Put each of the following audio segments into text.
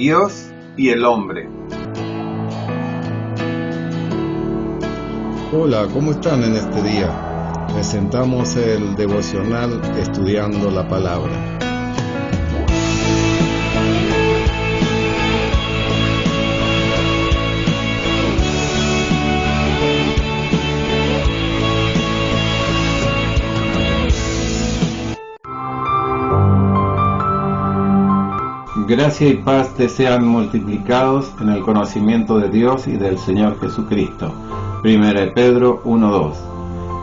Dios y el hombre. Hola, ¿cómo están en este día? Presentamos el devocional Estudiando la Palabra. Gracia y paz te sean multiplicados en el conocimiento de Dios y del Señor Jesucristo. 1 Pedro 1:2.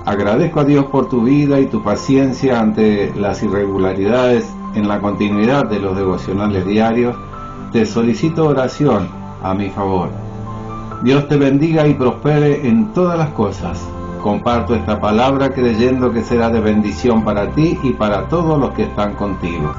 Agradezco a Dios por tu vida y tu paciencia ante las irregularidades en la continuidad de los devocionales diarios. Te solicito oración a mi favor. Dios te bendiga y prospere en todas las cosas. Comparto esta palabra creyendo que será de bendición para ti y para todos los que están contigo.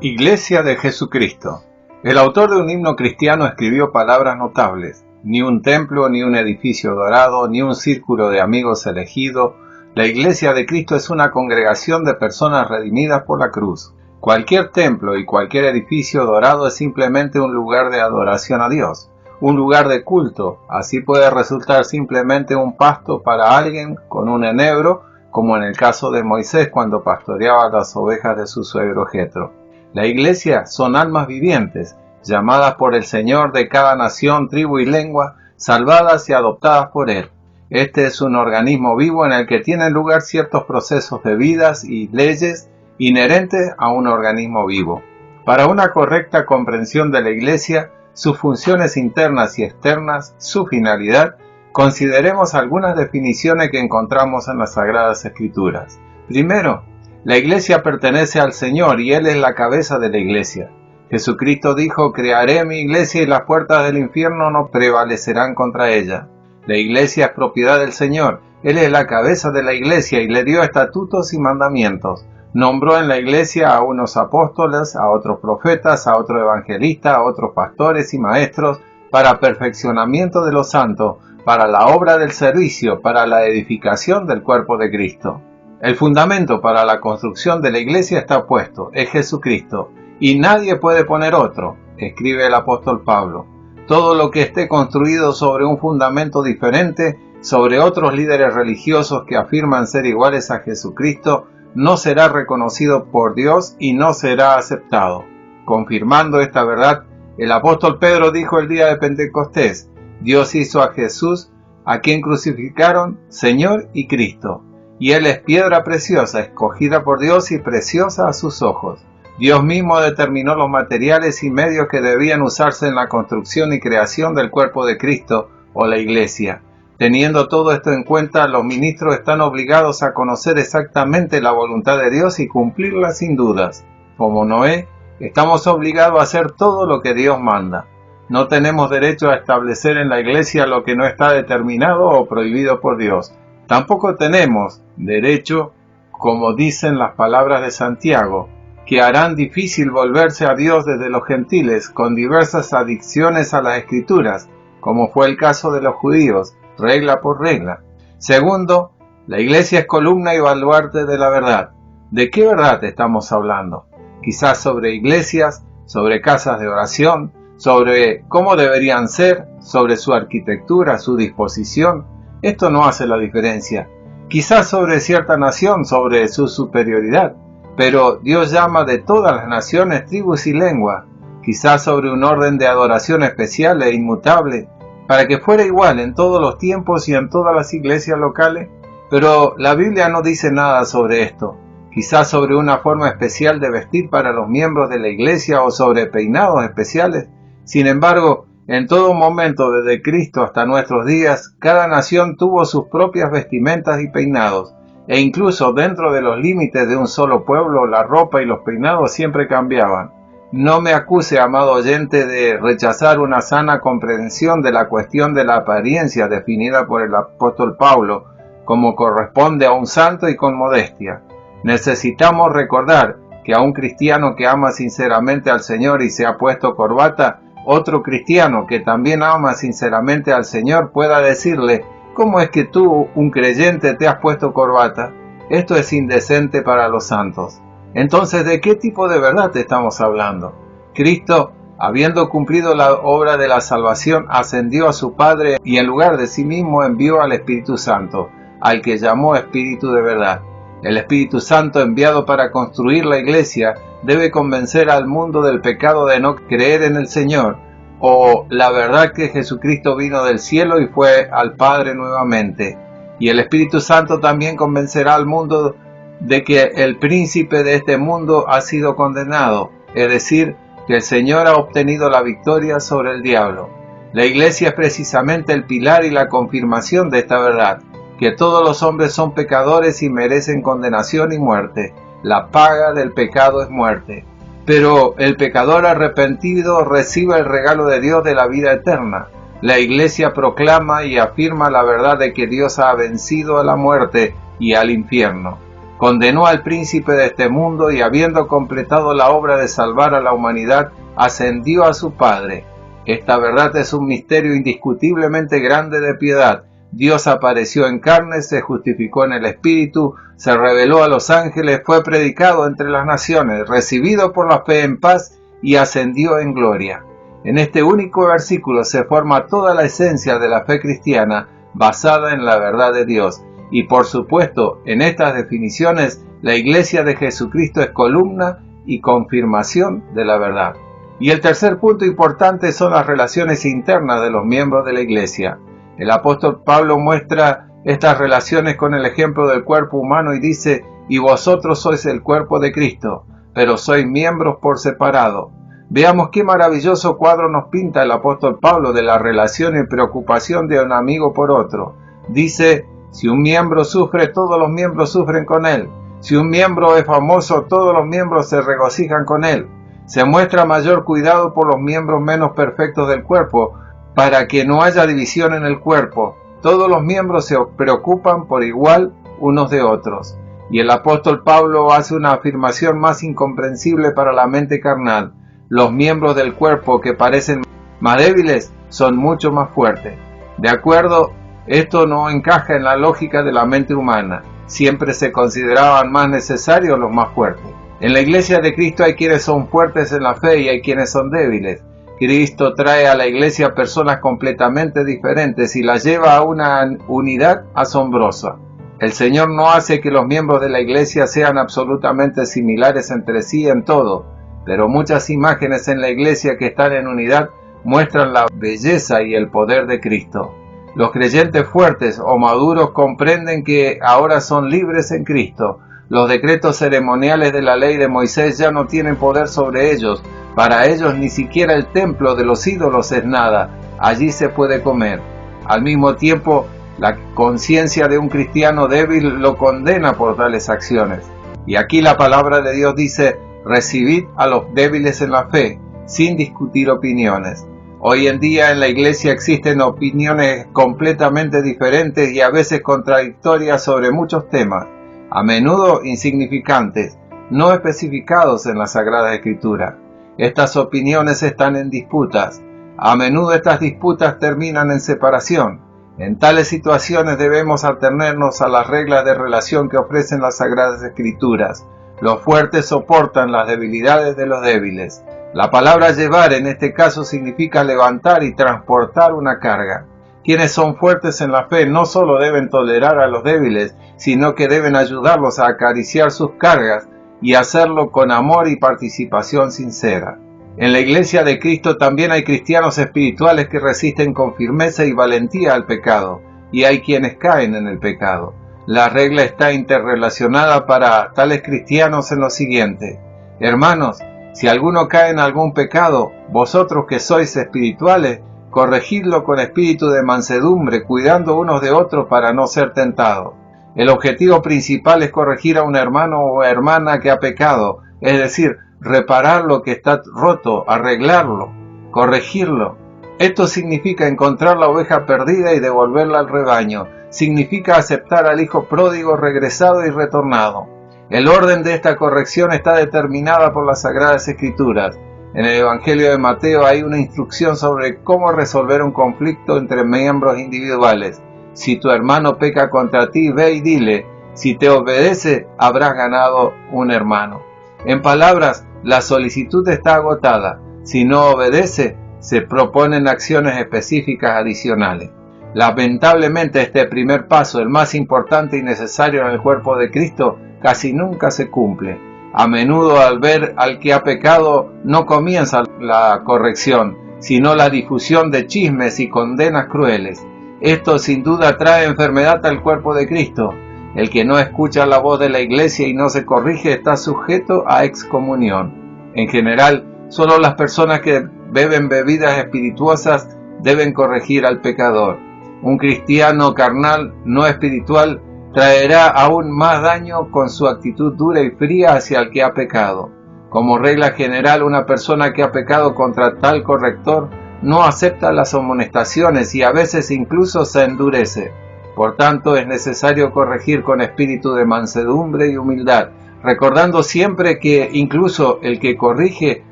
Iglesia de Jesucristo. El autor de un himno cristiano escribió palabras notables: ni un templo, ni un edificio dorado, ni un círculo de amigos elegido. La Iglesia de Cristo es una congregación de personas redimidas por la cruz. Cualquier templo y cualquier edificio dorado es simplemente un lugar de adoración a Dios, un lugar de culto. Así puede resultar simplemente un pasto para alguien con un enebro, como en el caso de Moisés cuando pastoreaba las ovejas de su suegro Jetro. La Iglesia son almas vivientes, llamadas por el Señor de cada nación, tribu y lengua, salvadas y adoptadas por Él. Este es un organismo vivo en el que tienen lugar ciertos procesos de vidas y leyes inherentes a un organismo vivo. Para una correcta comprensión de la Iglesia, sus funciones internas y externas, su finalidad, consideremos algunas definiciones que encontramos en las Sagradas Escrituras. Primero, la Iglesia pertenece al Señor y Él es la cabeza de la Iglesia. Jesucristo dijo: crearé mi Iglesia y las puertas del infierno no prevalecerán contra ella. La Iglesia es propiedad del Señor. Él es la cabeza de la Iglesia y le dio estatutos y mandamientos. Nombró en la Iglesia a unos apóstoles, a otros profetas, a otros evangelistas, a otros pastores y maestros, para perfeccionamiento de los santos, para la obra del servicio, para la edificación del cuerpo de Cristo. El fundamento para la construcción de la Iglesia está puesto, es Jesucristo, y nadie puede poner otro, escribe el apóstol Pablo. Todo lo que esté construido sobre un fundamento diferente, sobre otros líderes religiosos que afirman ser iguales a Jesucristo, no será reconocido por Dios y no será aceptado. Confirmando esta verdad, el apóstol Pedro dijo el día de Pentecostés: Dios hizo a Jesús, a quien crucificaron, Señor y Cristo. Y Él es piedra preciosa, escogida por Dios y preciosa a sus ojos. Dios mismo determinó los materiales y medios que debían usarse en la construcción y creación del cuerpo de Cristo, o la Iglesia. Teniendo todo esto en cuenta, los ministros están obligados a conocer exactamente la voluntad de Dios y cumplirla sin dudas. Como Noé, estamos obligados a hacer todo lo que Dios manda. No tenemos derecho a establecer en la Iglesia lo que no está determinado o prohibido por Dios. Tampoco tenemos derecho, como dicen las palabras de Santiago, que harán difícil volverse a Dios desde los gentiles con diversas adicciones a las Escrituras, como fue el caso de los judíos, regla por regla. Segundo, la Iglesia es columna y baluarte de la verdad. ¿De qué verdad estamos hablando? Quizás sobre iglesias, sobre casas de oración, sobre cómo deberían ser, sobre su arquitectura, su disposición. Esto no hace la diferencia. Quizás sobre cierta nación, sobre su superioridad, pero Dios llama de todas las naciones, tribus y lenguas. Quizás sobre un orden de adoración especial e inmutable, para que fuera igual en todos los tiempos y en todas las iglesias locales. Pero la Biblia no dice nada sobre esto. Quizás sobre una forma especial de vestir para los miembros de la iglesia o sobre peinados especiales. Sin embargo, en todo momento, desde Cristo hasta nuestros días, cada nación tuvo sus propias vestimentas y peinados, e incluso dentro de los límites de un solo pueblo, la ropa y los peinados siempre cambiaban. No me acuse, amado oyente, de rechazar una sana comprensión de la cuestión de la apariencia definida por el apóstol Pablo, como corresponde a un santo y con modestia. Necesitamos recordar que a un cristiano que ama sinceramente al Señor y se ha puesto corbata, otro cristiano que también ama sinceramente al Señor pueda decirle: ¿cómo es que tú, un creyente, te has puesto corbata? Esto es indecente para los santos. Entonces, ¿de qué tipo de verdad estamos hablando? Cristo, habiendo cumplido la obra de la salvación, ascendió a su Padre y en lugar de sí mismo envió al Espíritu Santo, al que llamó Espíritu de verdad. El Espíritu Santo, enviado para construir la iglesia, debe convencer al mundo del pecado de no creer en el Señor, o la verdad que Jesucristo vino del cielo y fue al Padre nuevamente. Y el Espíritu Santo también convencerá al mundo de que el príncipe de este mundo ha sido condenado, es decir, que el Señor ha obtenido la victoria sobre el diablo. La iglesia es precisamente el pilar y la confirmación de esta verdad, que todos los hombres son pecadores y merecen condenación y muerte. La paga del pecado es muerte. Pero el pecador arrepentido recibe el regalo de Dios de la vida eterna. La iglesia proclama y afirma la verdad de que Dios ha vencido a la muerte y al infierno. Condenó al príncipe de este mundo y habiendo completado la obra de salvar a la humanidad, ascendió a su Padre. Esta verdad es un misterio indiscutiblemente grande de piedad. Dios apareció en carne, se justificó en el Espíritu, se reveló a los ángeles, fue predicado entre las naciones, recibido por la fe en paz y ascendió en gloria. En este único versículo se forma toda la esencia de la fe cristiana basada en la verdad de Dios. Y por supuesto, en estas definiciones, la Iglesia de Jesucristo es columna y confirmación de la verdad. Y el tercer punto importante son las relaciones internas de los miembros de la Iglesia. El apóstol Pablo muestra estas relaciones con el ejemplo del cuerpo humano y dice: y vosotros sois el cuerpo de Cristo, pero sois miembros por separado. Veamos qué maravilloso cuadro nos pinta el apóstol Pablo de la relación y preocupación de un amigo por otro. Dice: si un miembro sufre, todos los miembros sufren con él. Si un miembro es famoso, todos los miembros se regocijan con él. Se muestra mayor cuidado por los miembros menos perfectos del cuerpo, para que no haya división en el cuerpo. Todos los miembros se preocupan por igual unos de otros. Y el apóstol Pablo hace una afirmación más incomprensible para la mente carnal. Los miembros del cuerpo que parecen más débiles son mucho más fuertes. De acuerdo, esto no encaja en la lógica de la mente humana. Siempre se consideraban más necesarios los más fuertes. En la iglesia de Cristo hay quienes son fuertes en la fe y hay quienes son débiles. Cristo trae a la iglesia personas completamente diferentes y las lleva a una unidad asombrosa. El Señor no hace que los miembros de la iglesia sean absolutamente similares entre sí en todo, pero muchas imágenes en la iglesia que están en unidad muestran la belleza y el poder de Cristo. Los creyentes fuertes o maduros comprenden que ahora son libres en Cristo. Los decretos ceremoniales de la ley de Moisés ya no tienen poder sobre ellos. Para ellos ni siquiera el templo de los ídolos es nada. Allí se puede comer. Al mismo tiempo, la conciencia de un cristiano débil lo condena por tales acciones. Y aquí la palabra de Dios dice: recibid a los débiles en la fe, sin discutir opiniones. Hoy en día en la iglesia existen opiniones completamente diferentes y a veces contradictorias sobre muchos temas, a menudo insignificantes, no especificados en la Sagrada Escritura. Estas opiniones están en disputas. A menudo estas disputas terminan en separación. En tales situaciones debemos atenernos a las reglas de relación que ofrecen las Sagradas Escrituras. Los fuertes soportan las debilidades de los débiles. La palabra llevar en este caso significa levantar y transportar una carga. Quienes son fuertes en la fe no solo deben tolerar a los débiles, sino que deben ayudarlos a acariciar sus cargas y hacerlo con amor y participación sincera. En la iglesia de Cristo también hay cristianos espirituales que resisten con firmeza y valentía al pecado, y hay quienes caen en el pecado. La regla está interrelacionada para tales cristianos en lo siguiente: hermanos, si alguno cae en algún pecado, vosotros que sois espirituales, corregidlo con espíritu de mansedumbre, cuidando unos de otros para no ser tentados. El objetivo principal es corregir a un hermano o hermana que ha pecado, es decir, reparar lo que está roto, arreglarlo, corregirlo. Esto significa encontrar la oveja perdida y devolverla al rebaño. Significa aceptar al hijo pródigo regresado y retornado. El orden de esta corrección está determinada por las Sagradas Escrituras. En el Evangelio de Mateo hay una instrucción sobre cómo resolver un conflicto entre miembros individuales. Si tu hermano peca contra ti, ve y dile. Si te obedece, habrás ganado un hermano. En palabras, la solicitud está agotada. Si no obedece, se proponen acciones específicas adicionales. Lamentablemente, este primer paso, el más importante y necesario en el cuerpo de Cristo, casi nunca se cumple. A menudo, al ver al que ha pecado, no comienza la corrección, sino la difusión de chismes y condenas crueles. Esto sin duda trae enfermedad al cuerpo de Cristo. El que no escucha la voz de la Iglesia y no se corrige está sujeto a excomunión. En general, solo las personas que beben bebidas espirituosas deben corregir al pecador. Un cristiano carnal, no espiritual, traerá aún más daño con su actitud dura y fría hacia el que ha pecado. Como regla general, una persona que ha pecado contra tal corrector no acepta las amonestaciones y a veces incluso se endurece. Por tanto, es necesario corregir con espíritu de mansedumbre y humildad, recordando siempre que incluso el que corrige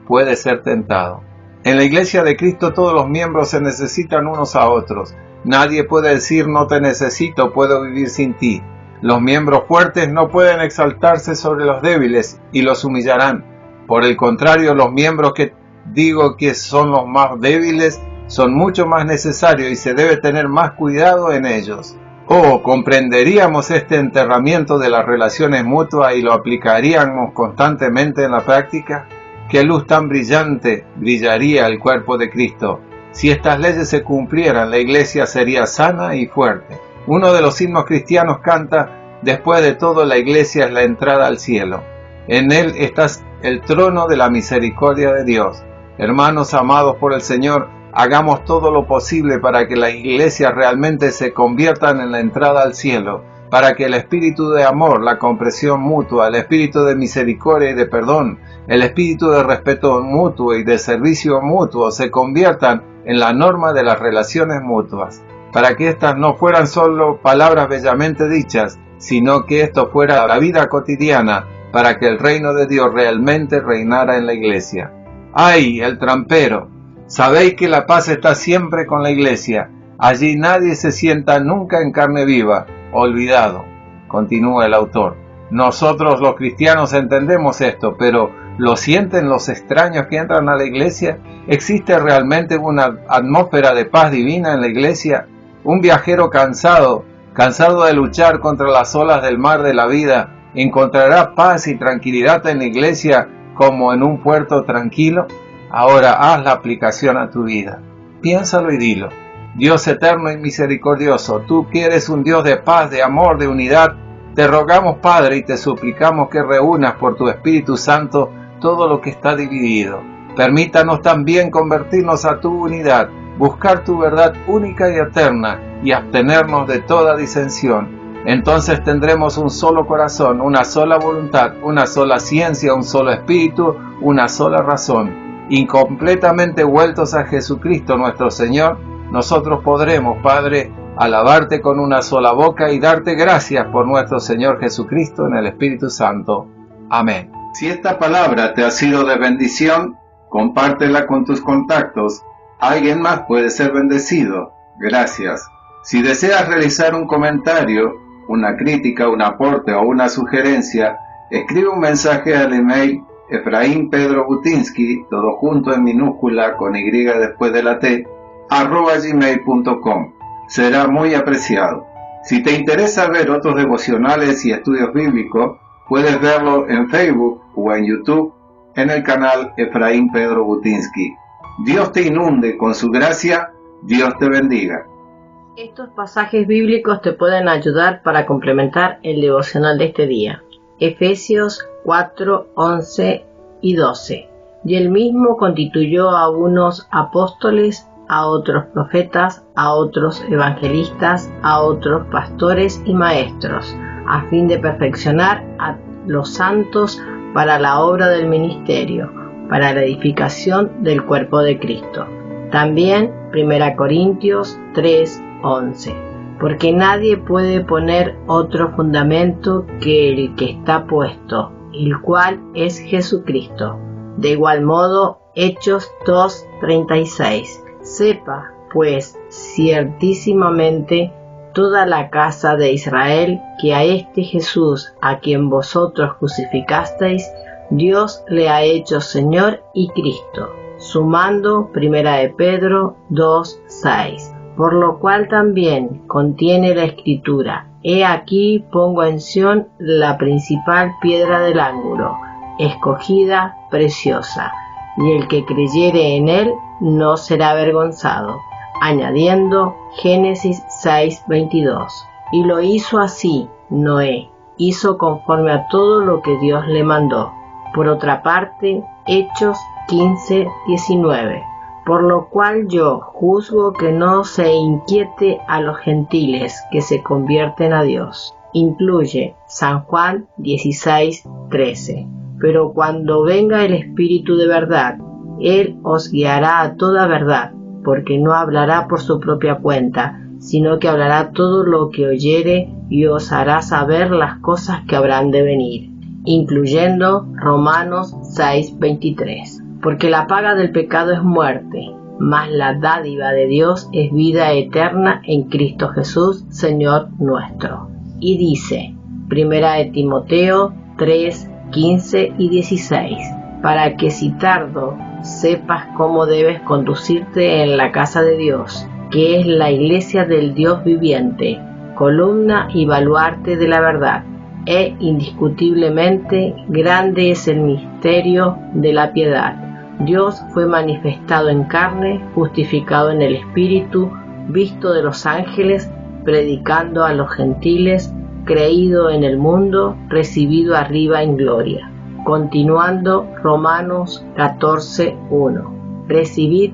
puede ser tentado. En la Iglesia de Cristo todos los miembros se necesitan unos a otros. Nadie puede decir no te necesito, puedo vivir sin ti. Los miembros fuertes no pueden exaltarse sobre los débiles y los humillarán. Por el contrario, los miembros que digo que son los más débiles son mucho más necesarios y se debe tener más cuidado en ellos. ¿Comprenderíamos este enterramiento de las relaciones mutuas y lo aplicaríamos constantemente en la práctica? ¿Qué luz tan brillante brillaría el cuerpo de Cristo? Si estas leyes se cumplieran, la Iglesia sería sana y fuerte. Uno de los himnos cristianos canta: después de todo, la Iglesia es la entrada al cielo. En él está el trono de la misericordia de Dios. Hermanos amados por el Señor, hagamos todo lo posible para que las iglesias realmente se conviertan en la entrada al cielo, para que el espíritu de amor, la comprensión mutua, el espíritu de misericordia y de perdón, el espíritu de respeto mutuo y de servicio mutuo se conviertan en la norma de las relaciones mutuas, para que éstas no fueran solo palabras bellamente dichas, sino que esto fuera la vida cotidiana, para que el reino de Dios realmente reinara en la iglesia. ¡Ay, el trampero! Sabéis que la paz está siempre con la iglesia. Allí nadie se sienta nunca en carne viva, olvidado. Continúa el autor. Nosotros los cristianos entendemos esto, pero ¿lo sienten los extraños que entran a la iglesia? ¿Existe realmente una atmósfera de paz divina en la iglesia? Un viajero cansado de luchar contra las olas del mar de la vida, ¿encontrará paz y tranquilidad en la iglesia como en un puerto tranquilo? Ahora haz la aplicación a tu vida. Piénsalo y dilo. Dios eterno y misericordioso, tú que eres un Dios de paz, de amor, de unidad, te rogamos, Padre, y te suplicamos que reúnas por tu Espíritu Santo todo lo que está dividido. Permítanos también convertirnos a tu unidad, buscar tu verdad única y eterna y abstenernos de toda disensión. Entonces tendremos un solo corazón, una sola voluntad, una sola ciencia, un solo espíritu, una sola razón. Incompletamente vueltos a Jesucristo nuestro Señor, nosotros podremos, Padre, alabarte con una sola boca y darte gracias por nuestro Señor Jesucristo en el Espíritu Santo. Amén. Si esta palabra te ha sido de bendición, compártela con tus contactos. Alguien más puede ser bendecido. Gracias. Si deseas realizar un comentario, una crítica, un aporte o una sugerencia, escribe un mensaje al email Efraín Pedro Butinsky, todo junto en minúscula con Y después de la T, @gmail.com. Será muy apreciado. Si te interesa ver otros devocionales y estudios bíblicos, puedes verlo en Facebook o en YouTube en el canal Efraín Pedro Butinsky. Dios te inunde con su gracia. Dios te bendiga. Estos pasajes bíblicos te pueden ayudar para complementar el devocional de este día. Efesios 4, 11 y 12. Y él mismo constituyó a unos apóstoles, a otros profetas, a otros evangelistas, a otros pastores y maestros, a fin de perfeccionar a los santos para la obra del ministerio, para la edificación del cuerpo de Cristo. También 1 Corintios 3, 11. Porque nadie puede poner otro fundamento que el que está puesto, el cual es Jesucristo. De igual modo, Hechos 2:36. Sepa, pues, ciertísimamente toda la casa de Israel que a este Jesús, a quien vosotros crucificasteis, Dios le ha hecho Señor y Cristo. Sumando 1 de Pedro 2:6. Por lo cual también contiene la Escritura: He aquí pongo en Sión la principal piedra del ángulo, escogida, preciosa, y el que creyere en él no será avergonzado. Añadiendo Génesis 6:22. Y lo hizo así Noé, hizo conforme a todo lo que Dios le mandó. Por otra parte, Hechos 15:19. Por lo cual yo juzgo que no se inquiete a los gentiles que se convierten a Dios. Incluye San Juan 16:13. Pero cuando venga el Espíritu de verdad, Él os guiará a toda verdad, porque no hablará por su propia cuenta, sino que hablará todo lo que oyere y os hará saber las cosas que habrán de venir. Incluyendo Romanos 6:23. Porque la paga del pecado es muerte, mas la dádiva de Dios es vida eterna en Cristo Jesús, Señor nuestro. Y dice, 1 de Timoteo 3:15 y 16, para que si tardo sepas cómo debes conducirte en la casa de Dios, que es la iglesia del Dios viviente, columna y baluarte de la verdad. Indiscutiblemente grande es el misterio de la piedad. Dios fue manifestado en carne, justificado en el Espíritu, visto de los ángeles, predicando a los gentiles, creído en el mundo, recibido arriba en gloria. Continuando Romanos 14:1. Recibid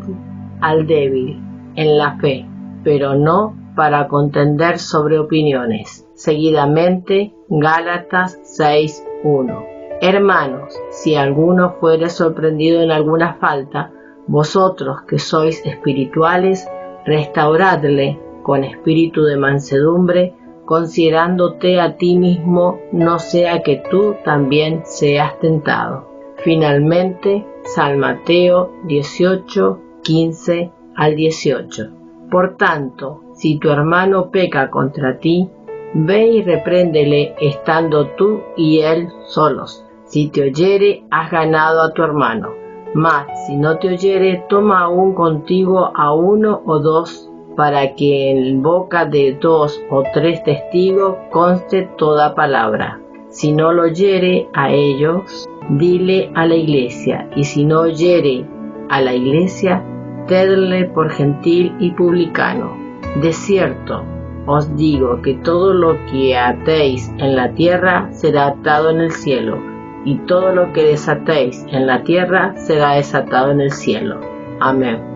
al débil en la fe, pero no para contender sobre opiniones. Seguidamente Gálatas 6:1. Hermanos, si alguno fuere sorprendido en alguna falta, vosotros que sois espirituales, restauradle con espíritu de mansedumbre, considerándote a ti mismo, no sea que tú también seas tentado. Finalmente, San Mateo 18:15 al 18. Por tanto, si tu hermano peca contra ti, ve y repréndele estando tú y él solos. Si te oyere, has ganado a tu hermano. Mas, si no te oyere, toma aún contigo a 1 o 2, para que en boca de 2 o 3 testigos conste toda palabra. Si no lo oyere a ellos, dile a la iglesia, y si no oyere a la iglesia, tenle por gentil y publicano. De cierto, os digo que todo lo que atéis en la tierra será atado en el cielo, y todo lo que desatéis en la tierra será desatado en el cielo. Amén.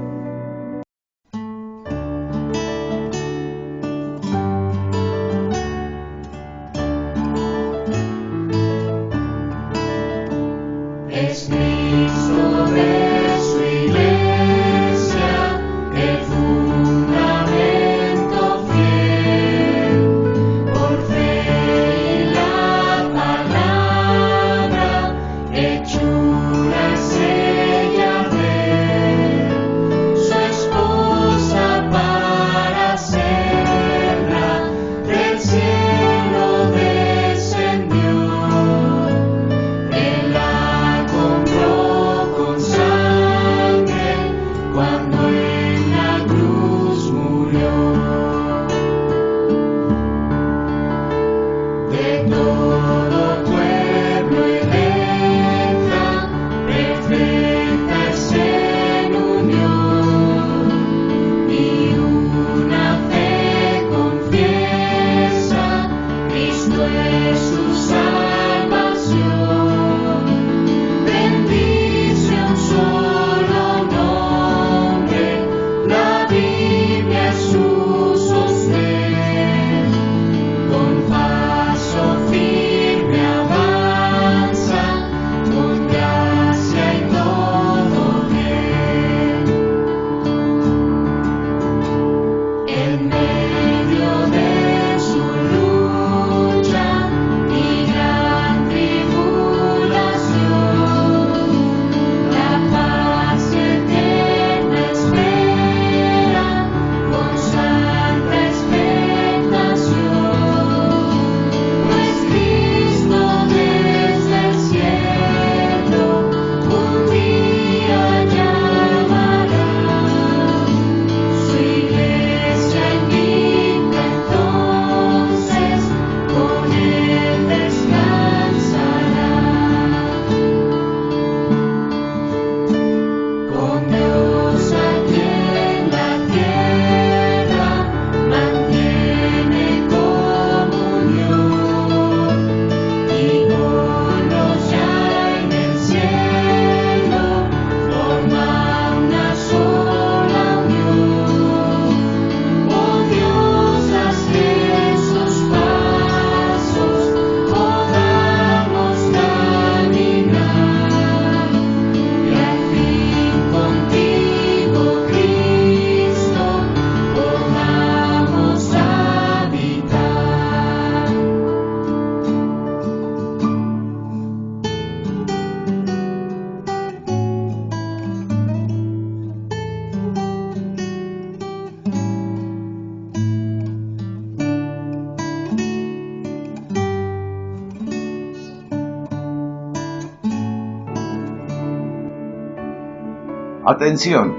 Atención,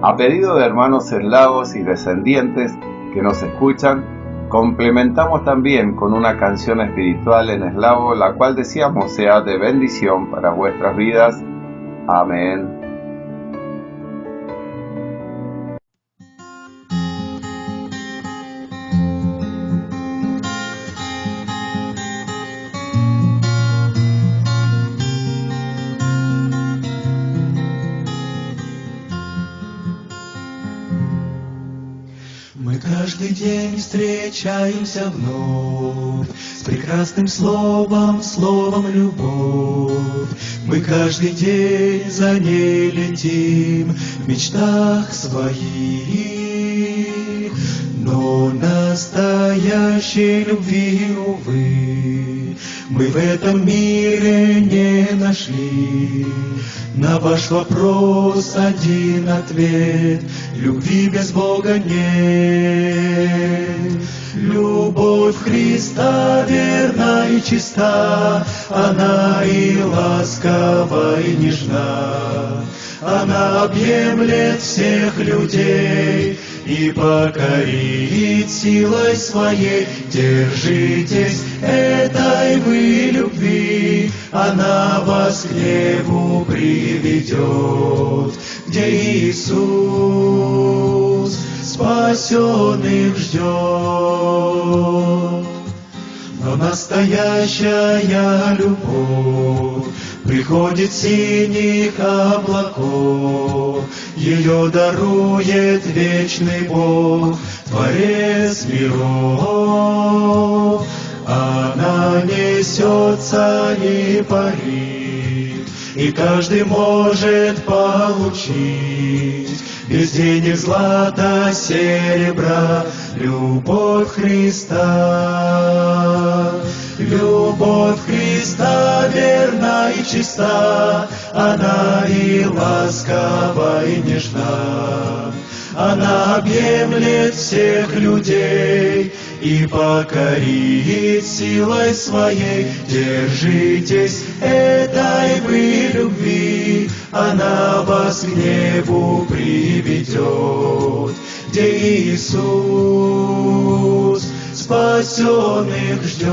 a pedido de hermanos eslavos y descendientes que nos escuchan, complementamos también con una canción espiritual en eslavo, la cual deseamos sea de bendición para vuestras vidas. Amén. Мы каждый день встречаемся вновь с прекрасным словом, словом любовь. Мы каждый день за ней летим в мечтах своих, но настоящей любви, увы, мы в этом мире не нашли. На ваш вопрос один ответ: любви без Бога нет. Любовь Христа верна и чиста, она и ласкова, и нежна. Она объемлет всех людей и покорит силой своей. Держитесь этой вы любви, она вас к небу приведет, где Иисус спасенных ждет. Но настоящая любовь приходит с синих облаков, ее дарует вечный Бог, Творец миров. Она несется и парит, и каждый может получить без денег, злата, серебра любовь Христа. Любовь Христа верна и чиста, она и ласкова, и нежна. Она объемлет всех людей и покорит силой своей. Держитесь этой вы любви, она вас к небу приведет, где Иисус спасенных ждет.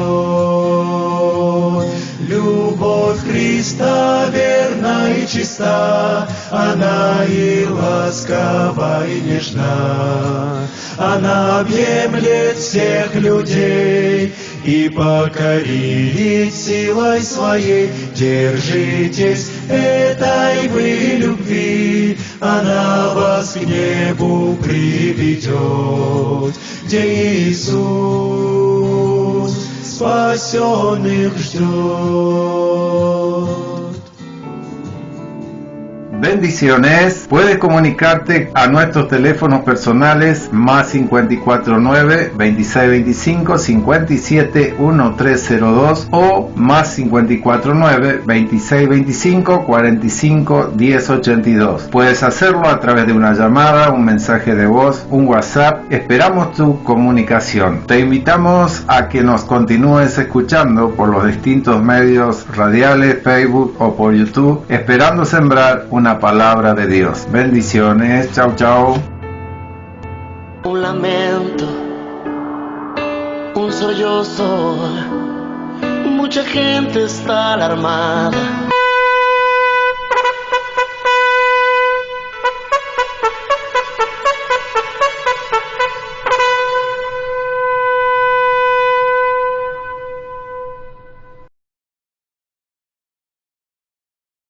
Любовь Христа верна и чиста, она и ласкова, и нежна. Она объемлет всех людей и покорит силой своей. Держитесь этой вы любви, она вас к небу приведет, где Иисус spasiony ждет. Bendiciones. Puedes comunicarte a nuestros teléfonos personales más 549-2625-571302 o más 549-2625-451082. Puedes hacerlo a través de una llamada, un mensaje de voz, un WhatsApp. Esperamos tu comunicación. Te invitamos a que nos continúes escuchando por los distintos medios radiales, Facebook o por YouTube, esperando sembrar una palabra de Dios. Bendiciones. Chao, chao. Un lamento, un sollozo, mucha gente está alarmada.